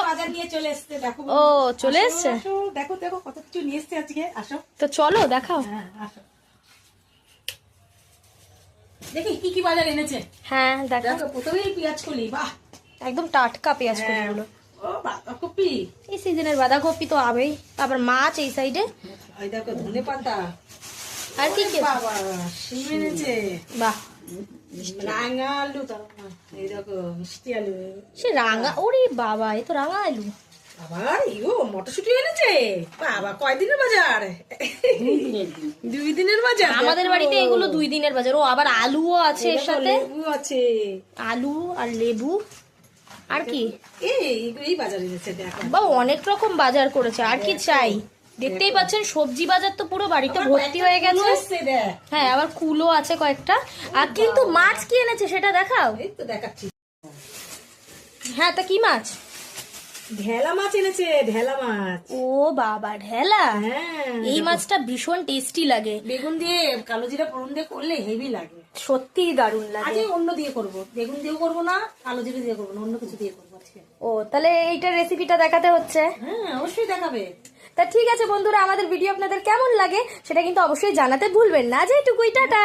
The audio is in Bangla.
বাজার নিয়ে চলে এসছে, দেখো। ও চলে এসছে, দেখো দেখো কত কিছু নিয়ে এসছে আজকে। আসো তো চলো দেখাও। হ্যাঁ আসো, দেখি কি কি বাজার এনেছে। হ্যাঁ দেখো, দেখো প্রথমেই পেঁয়াজ কলি, বাহ একদম টাটকা পেঁয়াজ কলিগুলো। ও বাঁধাকপি, এই সিজনের বাঁধাকপি তো আবেই, আবার মাছ এই সাইডে। এই দেখো ধনে পাতা, আর কি কি? বাবা শিম এনেছে, বাহ, রাঙা আলু, এই দেখো মিষ্টি আলু, সে রাঙা, ওরে বাবা এ তো রাঙা আলু। আবার ইগো মটরশুটি এনেছে, বাবা কয়দিনের বাজার, 2 দিনের বাজার। আমাদের বাড়িতে এগুলো 2 দিনের বাজার। ও আবার আলুও আছে এর সাথে, লেবু আছে, আলু আর লেবু। আর কি এই বাজার এনেছে দেখো। বা অনেক রকম বাজার করেছে, আর কি চাই। দেখতেই পাচ্ছেন সবজি বাজার তো পুরো বাড়িতে ভর্তি হয়ে গেছে। হ্যাঁ আবার কুলো আছে কয়েকটা। আর কিন্তু মাছ কি এনেছে সেটা দেখাও। এই তো দেখাচ্ছি, হ্যাঁ তা কি মাছ? ঢেলা মাছ এনেছে, ঢেলা মাছ। ও বাবা ঢেলা, হ্যাঁ এই মাছটা ভীষণ টেস্টি লাগে, বেগুন দিয়ে কালো জিরা ফোড়ন দিয়ে করলে হেভি লাগে, সত্যিই দারুণ লাগে। আজকে অন্য দিয়ে করবো, বেগুন দিয়েও করবো না, কালো জিরা দিয়ে করবো না, অন্য কিছু দিয়ে করবো আজকে। ও তাহলে এইটার রেসিপিটা দেখাতে হচ্ছে। হ্যাঁ অবশ্যই দেখাবে। তা ঠিক আছে বন্ধুরা, আমাদের ভিডিও আপনাদের কেমন লাগে সেটা কিন্তু অবশ্যই জানাতে ভুলবেন না। যেটুকুই টাটা।